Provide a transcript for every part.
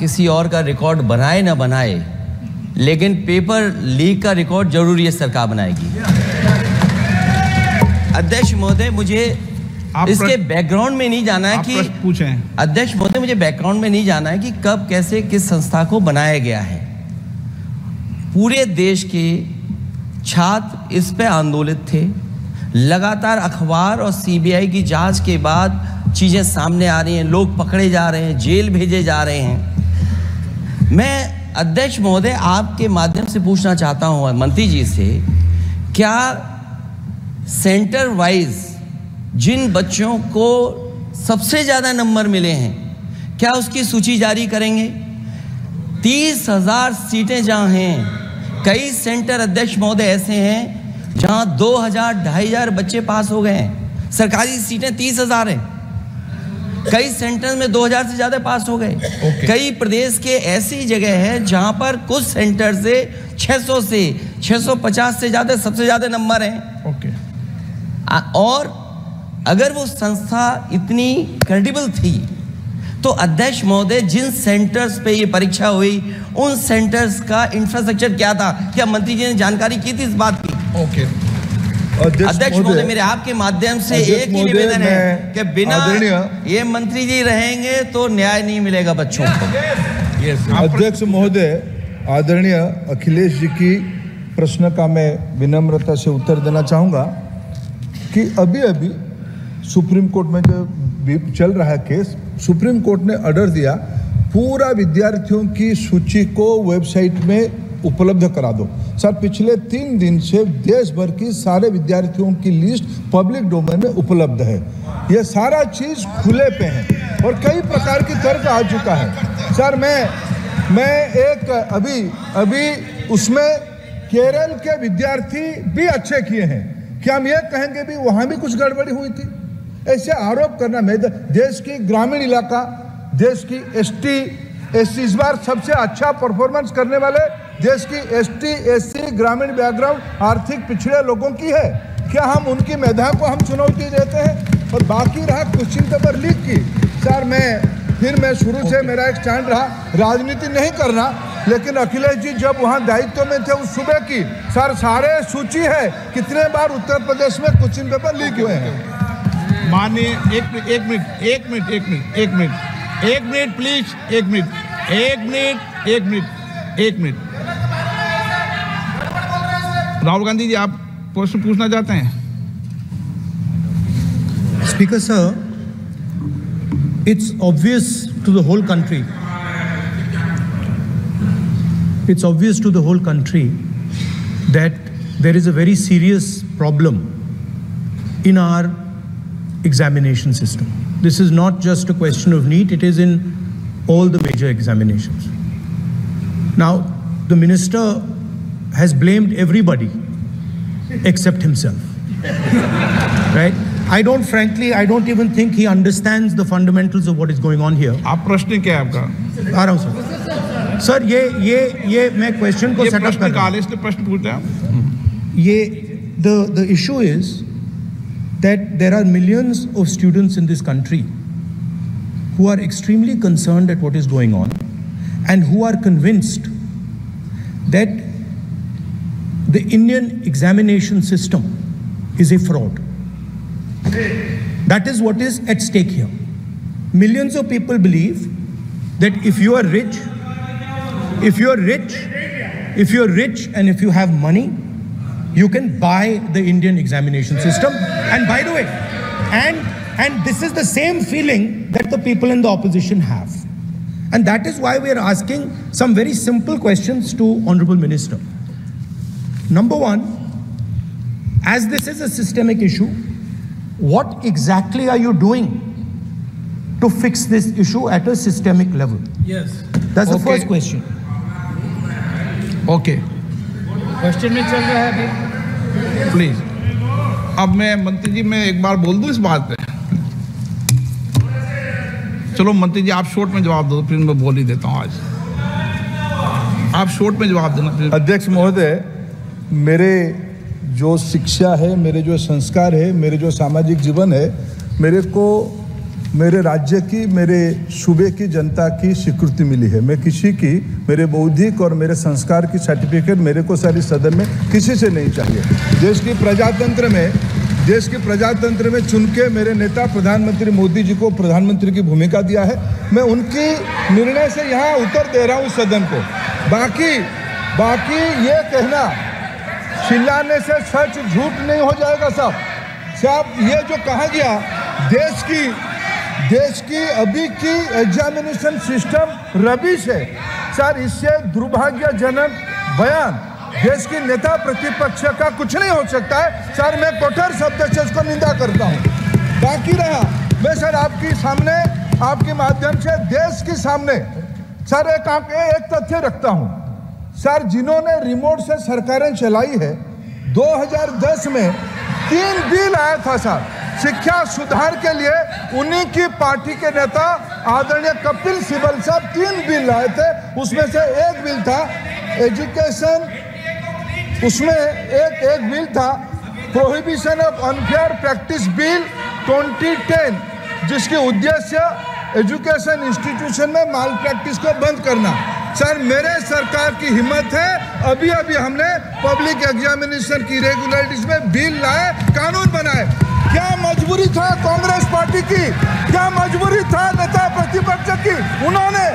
किसी और का रिकॉर्ड बनाए ना बनाए, लेकिन पेपर लीक का रिकॉर्ड जरूर ये सरकार बनाएगी। अध्यक्ष महोदय, मुझे इसके बैकग्राउंड में नहीं जाना है कि पूछें। अध्यक्ष महोदय, मुझे बैकग्राउंड में नहीं जाना है कि कब कैसे किस संस्था को बनाया गया है। पूरे देश के छात्र इस पे आंदोलित थे। लगातार अखबार और सीबीआई की जांच के बाद चीज़ें सामने आ रही हैं, लोग पकड़े जा रहे हैं, जेल भेजे जा रहे हैं। मैं अध्यक्ष महोदय आपके माध्यम से पूछना चाहता हूँ मंत्री जी से, क्या सेंटर वाइज जिन बच्चों को सबसे ज़्यादा नंबर मिले हैं, क्या उसकी सूची जारी करेंगे? 30,000 सीटें जहाँ हैं, कई सेंटर अध्यक्ष महोदय ऐसे हैं जहाँ 2,000-2,500 बच्चे पास हो गए हैं। सरकारी सीटें 30,000 हैं, कई सेंटर में 2,000 से ज़्यादा पास हो गए। कई प्रदेश के ऐसी जगह है जहाँ पर कुछ सेंटर से 600 से 650 से ज़्यादा सबसे ज़्यादा नंबर हैं। और अगर वो संस्था इतनी क्रेडिबल थी तो अध्यक्ष महोदय जिन सेंटर्स पे ये परीक्षा हुई उन सेंटर्स का इंफ्रास्ट्रक्चर क्या था? क्या मंत्री जी ने जानकारी की थी इस बात की? अध्यक्ष महोदय, मेरे आपके माध्यम से एक ही निवेदन है कि बिना ये मंत्री जी रहेंगे तो न्याय नहीं मिलेगा बच्चों को। अध्यक्ष महोदय, आदरणीय अखिलेश जी की प्रश्न का मैं विनम्रता से उत्तर देना चाहूँगा कि अभी अभी सुप्रीम कोर्ट में जो चल रहा है केस, सुप्रीम कोर्ट ने ऑर्डर दिया पूरा विद्यार्थियों की सूची को वेबसाइट में उपलब्ध करा दो। सर, पिछले 3 दिन से देश भर की सारे विद्यार्थियों की लिस्ट पब्लिक डोमेन में उपलब्ध है। ये सारा चीज़ खुले पे है और कई प्रकार की तर्क आ चुका है। सर, मैं एक अभी उसमें केरल के विद्यार्थी भी अच्छे किए हैं, क्या हम ये कहेंगे भी वहाँ भी कुछ गड़बड़ी हुई थी? ऐसे आरोप करना, मैं देश की ग्रामीण इलाका, देश की एसटी इस बार सबसे अच्छा परफॉर्मेंस करने वाले देश की एसटी एससी ग्रामीण बैकग्राउंड आर्थिक पिछड़े लोगों की है। क्या हम उनकी मेधा को हम चुनौती देते हैं? और बाकी रहा क्वेश्चन पेपर लीक की, सर मैं शुरू से मेरा एक स्टैंड रहा, राजनीति नहीं करना, लेकिन अखिलेश जी जब वहाँ दायित्व में थे उस सूबे की, सर सारे सूची है कितने बार उत्तर प्रदेश में क्वेश्चन पेपर लीक हुए हैं। माननीय एक मिनट प्लीज, एक मिनट। राहुल गांधी जी, आप प्रश्न पूछना चाहते हैं? Speaker sir, it's obvious to the whole country. It's obvious to the whole country that there is a very serious problem in our examination system. This is not just a question of NEET, it is in all the major examinations. Now, the minister has blamed everybody except himself, right? I don't even think he understands the fundamentals of what is going on here. आप प्रश्न क्या है आपका? आ रहा हूँ sir. ये मैं question को सेटअप कर रहा हूँ। प्रश्न पूछते हैं। ये the issue is that there are millions of students in this country who are extremely concerned at what is going on and who are convinced that the Indian examination system is a fraud. That is what is at stake here. Millions of people believe that if you are rich and if you have money, you can buy the Indian examination system. And by the way, and this is the same feeling that the people in the opposition have. And that is why we are asking some very simple questions to Honorable Minister. Number one, as this is a systemic issue, what exactly are you doing to fix this issue at a systemic level? Yes. That's the first question. Okay. Question में चल रहा है अभी। Please. अब मैं मंत्री जी, मैं एक बार बोल दूं इस बात पे? चलो मंत्री जी, आप शॉर्ट में जवाब दो, फिर मैं बोल ही देता हूं। आज आप शॉर्ट में जवाब देना। अध्यक्ष महोदय, मेरे जो शिक्षा है, मेरे जो संस्कार है, मेरे जो सामाजिक जीवन है, मेरे को मेरे राज्य की, मेरे सूबे की जनता की स्वीकृति मिली है। मैं किसी की, मेरे बौद्धिक और मेरे संस्कार की सर्टिफिकेट मेरे को सारी सदन में किसी से नहीं चाहिए। देश की प्रजातंत्र में चुन के मेरे नेता प्रधानमंत्री मोदी जी को प्रधानमंत्री की भूमिका दिया है। मैं उनकी निर्णय से यहाँ उत्तर दे रहा हूँ सदन को। बाकी ये कहना चिल्लाने से सच झूठ नहीं हो जाएगा साहब। ये जो कहा गया देश की अभी की एग्जामिनेशन सिस्टम रबिश है सर, इससे दुर्भाग्यजनक बयान देश की नेता प्रतिपक्ष का कुछ नहीं हो सकता है सर। मैं कठोर शब्द से इसको निंदा करता हूँ। बाकी रहा, मैं सर आपके सामने, आपके माध्यम से देश के सामने सर एक तथ्य रखता हूँ सर। जिन्होंने रिमोट से सरकारें चलाई है, 2010 में 3 बिल आया था सर शिक्षा सुधार के लिए। उन्हीं की पार्टी के नेता आदरणीय कपिल सिब्बल साहब 3 बिल लाए थे। उसमें से एक बिल था एजुकेशन, उसमें एक बिल था prohibition of unfair practice bill 2010, जिसके उद्देश्य एजुकेशन इंस्टीट्यूशन में माल प्रैक्टिस को बंद करना। सर मेरे सरकार की हिम्मत है, अभी हमने पब्लिक एग्जामिनेशन की रेगुलरिटीज में बिल लाए, कानून बनाए। क्या मजबूरी था कांग्रेस पार्टी की, क्या मजबूरी था नेता प्रतिपक्ष की? उन्होंने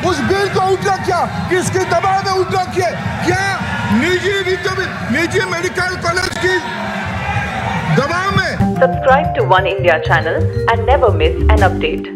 उस बिल को उल्टा किया, किसके दबाव में उल्टा किया? क्या निजी मेडिकल कॉलेज की दबाव में? Subscribe to One India channel and never miss an update.